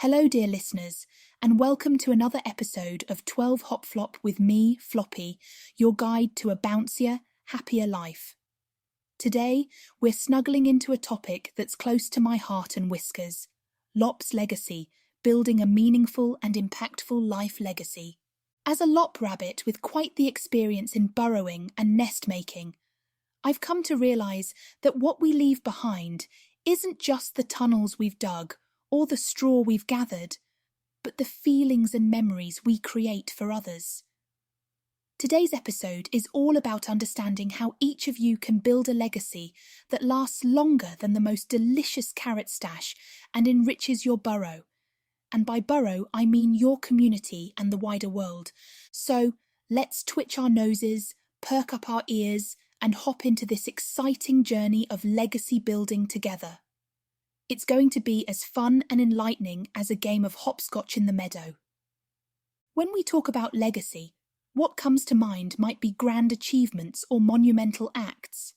Hello, dear listeners, and welcome to another episode of 12 Hop Flop with me, Floppy, your guide to a bouncier, happier life. Today, we're snuggling into a topic that's close to my heart and whiskers: Lop's legacy, building a meaningful and impactful life legacy. As a Lop rabbit with quite the experience in burrowing and nest making, I've come to realise that what we leave behind isn't just the tunnels we've dug or the straw we've gathered, but the feelings and memories we create for others. Today's episode is all about understanding how each of you can build a legacy that lasts longer than the most delicious carrot stash and enriches your burrow. And by burrow, I mean your community and the wider world. So let's twitch our noses, perk up our ears, and hop into this exciting journey of legacy building together. It's going to be as fun and enlightening as a game of hopscotch in the meadow. When we talk about legacy, what comes to mind might be grand achievements or monumental acts.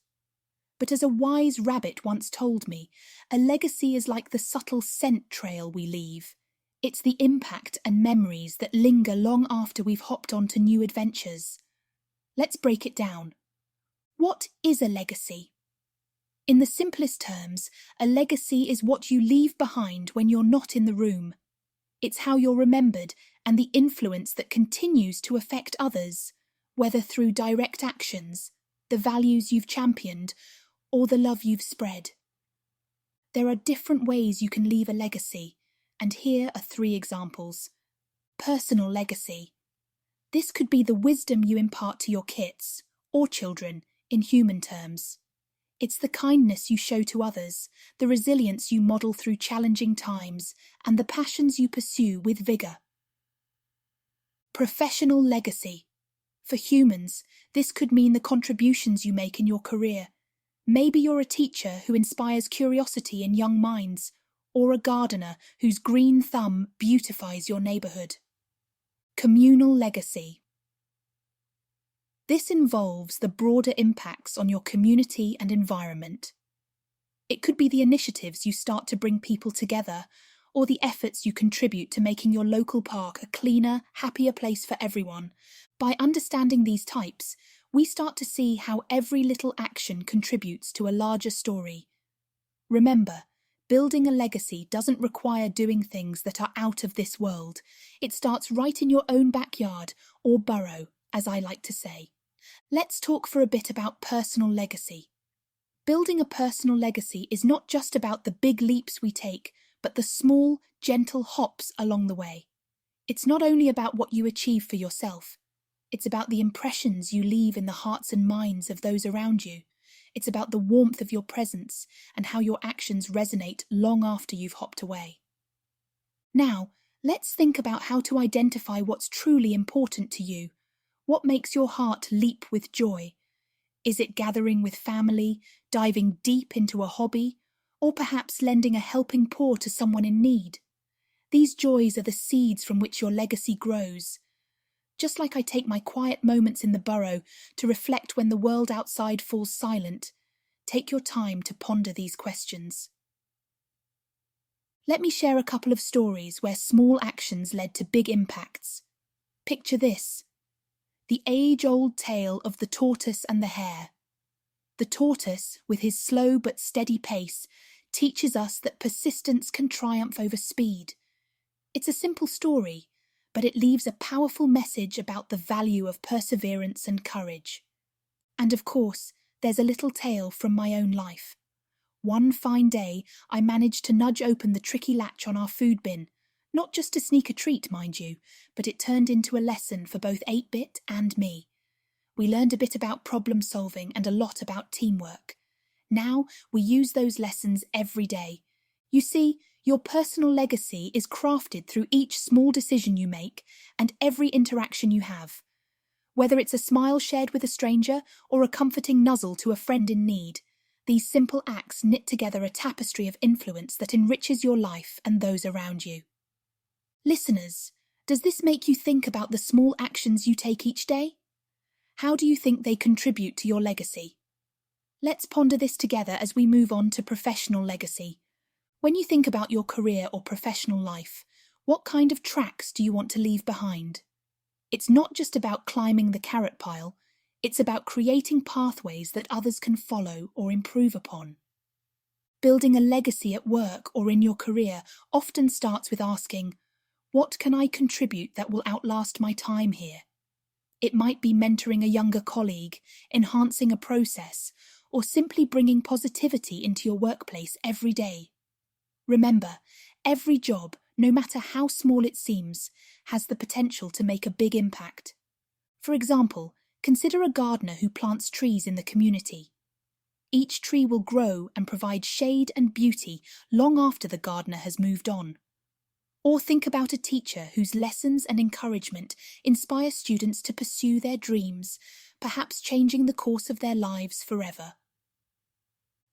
But as a wise rabbit once told me, a legacy is like the subtle scent trail we leave. It's the impact and memories that linger long after we've hopped on to new adventures. Let's break it down. What is a legacy? In the simplest terms, a legacy is what you leave behind when you're not in the room. It's how you're remembered and the influence that continues to affect others, whether through direct actions, the values you've championed, or the love you've spread. There are different ways you can leave a legacy, and here are 3 examples. Personal legacy. This could be the wisdom you impart to your kids, or children, in human terms. It's the kindness you show to others, the resilience you model through challenging times, and the passions you pursue with vigour. Professional legacy. For humans, this could mean the contributions you make in your career. Maybe you're a teacher who inspires curiosity in young minds, or a gardener whose green thumb beautifies your neighbourhood. Communal legacy. This involves the broader impacts on your community and environment. It could be the initiatives you start to bring people together, or the efforts you contribute to making your local park a cleaner, happier place for everyone. By understanding these types, we start to see how every little action contributes to a larger story. Remember, building a legacy doesn't require doing things that are out of this world. It starts right in your own backyard, or burrow, as I like to say. Let's talk for a bit about personal legacy. Building a personal legacy is not just about the big leaps we take, but the small, gentle hops along the way. It's not only about what you achieve for yourself. It's about the impressions you leave in the hearts and minds of those around you. It's about the warmth of your presence and how your actions resonate long after you've hopped away. Now, let's think about how to identify what's truly important to you. What makes your heart leap with joy? Is it gathering with family, diving deep into a hobby, or perhaps lending a helping paw to someone in need? These joys are the seeds from which your legacy grows. Just like I take my quiet moments in the burrow to reflect when the world outside falls silent, take your time to ponder these questions. Let me share a couple of stories where small actions led to big impacts. Picture this. The age-old tale of the tortoise and the hare. The tortoise, with his slow but steady pace, teaches us that persistence can triumph over speed. It's a simple story, but it leaves a powerful message about the value of perseverance and courage. And of course, there's a little tale from my own life. One fine day, I managed to nudge open the tricky latch on our food bin. Not just to sneak a treat, mind you, but it turned into a lesson for both 8-Bit and me. We learned a bit about problem solving and a lot about teamwork. Now we use those lessons every day. You see, your personal legacy is crafted through each small decision you make and every interaction you have. Whether it's a smile shared with a stranger or a comforting nuzzle to a friend in need, these simple acts knit together a tapestry of influence that enriches your life and those around you. Listeners, does this make you think about the small actions you take each day? How do you think they contribute to your legacy? Let's ponder this together as we move on to professional legacy. When you think about your career or professional life, What kind of tracks do you want to leave behind? It's not just about climbing the carrot pile, it's about creating pathways that others can follow or improve upon. Building a legacy at work or in your career often starts with asking, what can I contribute that will outlast my time here? It might be mentoring a younger colleague, enhancing a process, or simply bringing positivity into your workplace every day. Remember, every job, no matter how small it seems, has the potential to make a big impact. For example, consider a gardener who plants trees in the community. Each tree will grow and provide shade and beauty long after the gardener has moved on. Or think about a teacher whose lessons and encouragement inspire students to pursue their dreams, perhaps changing the course of their lives forever.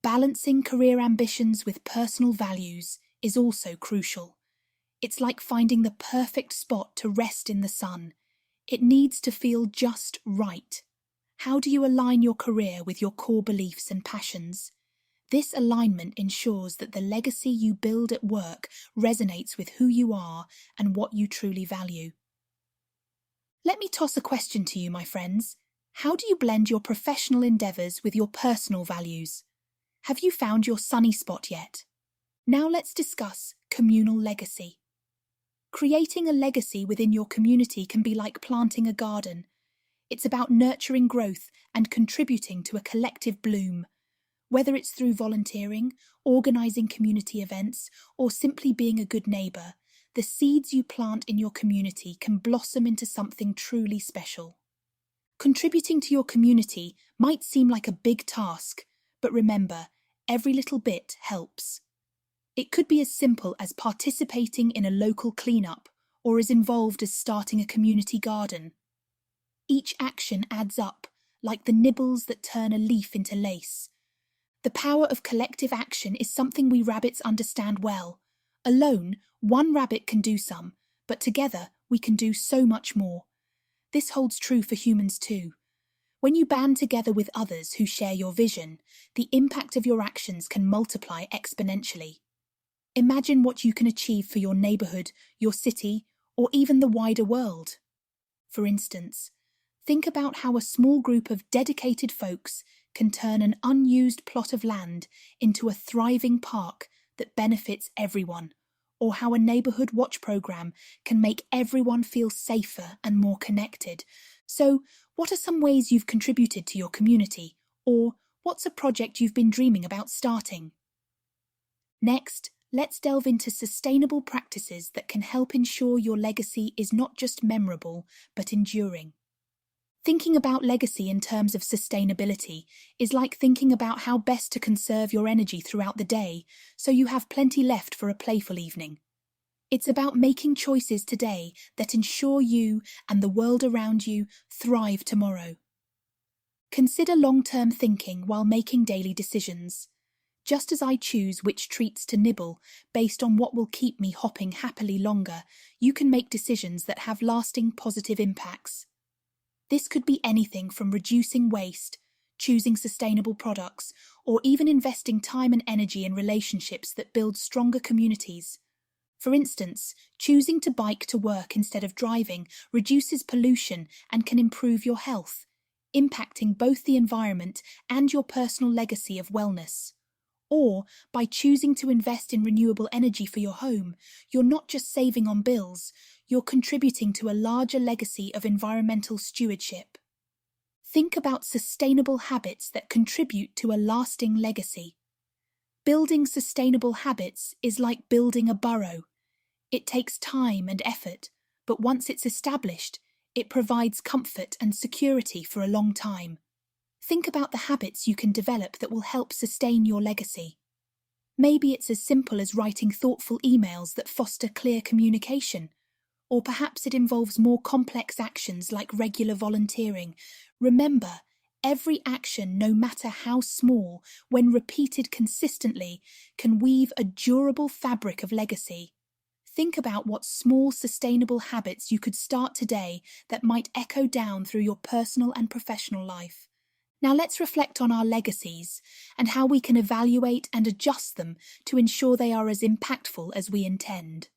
Balancing career ambitions with personal values is also crucial. It's like finding the perfect spot to rest in the sun. It needs to feel just right. How do you align your career with your core beliefs and passions? This alignment ensures that the legacy you build at work resonates with who you are and what you truly value. Let me toss a question to you, my friends. How do you blend your professional endeavours with your personal values? Have you found your sunny spot yet? Now let's discuss communal legacy. Creating a legacy within your community can be like planting a garden. It's about nurturing growth and contributing to a collective bloom. Whether it's through volunteering, organising community events, or simply being a good neighbour, the seeds you plant in your community can blossom into something truly special. Contributing to your community might seem like a big task, but remember, every little bit helps. It could be as simple as participating in a local cleanup, or as involved as starting a community garden. Each action adds up, like the nibbles that turn a leaf into lace. The power of collective action is something we rabbits understand well. Alone, one rabbit can do some, but together we can do so much more. This holds true for humans too. When you band together with others who share your vision, the impact of your actions can multiply exponentially. Imagine what you can achieve for your neighbourhood, your city, or even the wider world. For instance, think about how a small group of dedicated folks can turn an unused plot of land into a thriving park that benefits everyone, or how a neighbourhood watch programme can make everyone feel safer and more connected. So, what are some ways you've contributed to your community, or what's a project you've been dreaming about starting? Next, let's delve into sustainable practices that can help ensure your legacy is not just memorable, but enduring. Thinking about legacy in terms of sustainability is like thinking about how best to conserve your energy throughout the day so you have plenty left for a playful evening. It's about making choices today that ensure you and the world around you thrive tomorrow. Consider long-term thinking while making daily decisions. Just as I choose which treats to nibble based on what will keep me hopping happily longer, you can make decisions that have lasting positive impacts. This could be anything from reducing waste, choosing sustainable products, or even investing time and energy in relationships that build stronger communities. For instance, choosing to bike to work instead of driving reduces pollution and can improve your health, impacting both the environment and your personal legacy of wellness. Or, by choosing to invest in renewable energy for your home, you're not just saving on bills, you're contributing to a larger legacy of environmental stewardship. Think about sustainable habits that contribute to a lasting legacy. Building sustainable habits is like building a burrow. It takes time and effort, but once it's established, it provides comfort and security for a long time. Think about the habits you can develop that will help sustain your legacy. Maybe it's as simple as writing thoughtful emails that foster clear communication, or perhaps it involves more complex actions like regular volunteering. Remember, every action, no matter how small, when repeated consistently, can weave a durable fabric of legacy. Think about what small sustainable habits you could start today that might echo down through your personal and professional life. Now let's reflect on our legacies and how we can evaluate and adjust them to ensure they are as impactful as we intend.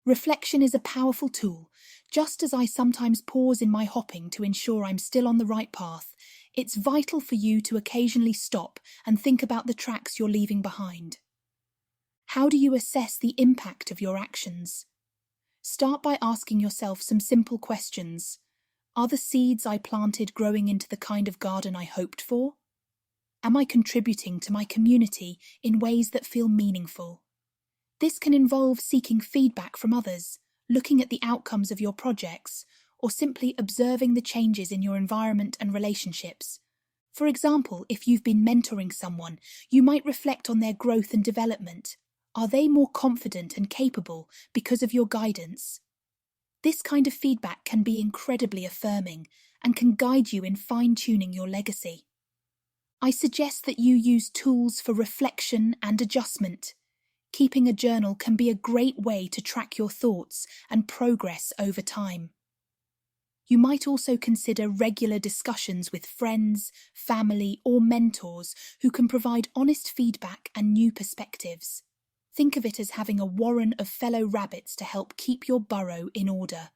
Reflection is a powerful tool. Just as I sometimes pause in my hopping to ensure I'm still on the right path, it's vital for you to occasionally stop and think about the tracks you're leaving behind. How do you assess the impact of your actions? Start by asking yourself some simple questions. Are the seeds I planted growing into the kind of garden I hoped for? Am I contributing to my community in ways that feel meaningful? This can involve seeking feedback from others, looking at the outcomes of your projects, or simply observing the changes in your environment and relationships. For example, if you've been mentoring someone, you might reflect on their growth and development. Are they more confident and capable because of your guidance? This kind of feedback can be incredibly affirming and can guide you in fine-tuning your legacy. I suggest that you use tools for reflection and adjustment. Keeping a journal can be a great way to track your thoughts and progress over time. You might also consider regular discussions with friends, family, or mentors who can provide honest feedback and new perspectives. Think of it as having a warren of fellow rabbits to help keep your burrow in order.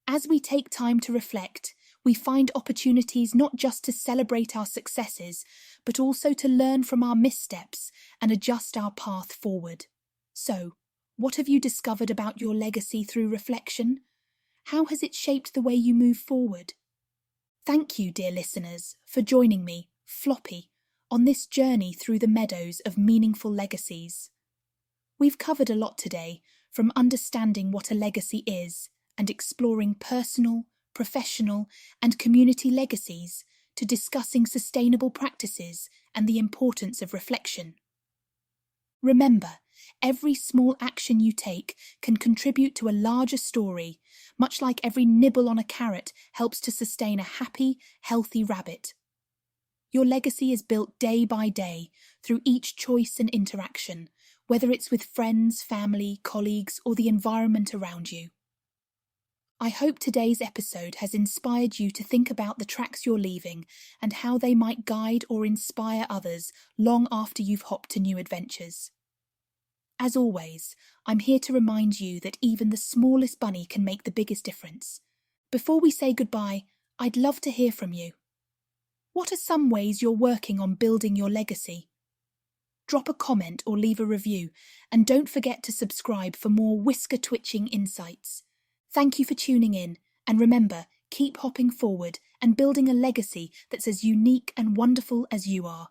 As we take time to reflect, we find opportunities not just to celebrate our successes, but also to learn from our missteps and adjust our path forward. So, what have you discovered about your legacy through reflection? How has it shaped the way you move forward? Thank you, dear listeners, for joining me, Floppy, on this journey through the meadows of meaningful legacies. We've covered a lot today, from understanding what a legacy is and exploring personal, professional, and community legacies to discussing sustainable practices and the importance of reflection. Remember, every small action you take can contribute to a larger story, much like every nibble on a carrot helps to sustain a happy, healthy rabbit. Your legacy is built day by day through each choice and interaction, whether it's with friends, family, colleagues, or the environment around you. I hope today's episode has inspired you to think about the tracks you're leaving and how they might guide or inspire others long after you've hopped to new adventures. As always, I'm here to remind you that even the smallest bunny can make the biggest difference. Before we say goodbye, I'd love to hear from you. What are some ways you're working on building your legacy? Drop a comment or leave a review, and don't forget to subscribe for more whisker-twitching insights. Thank you for tuning in, and remember, keep hopping forward and building a legacy that's as unique and wonderful as you are.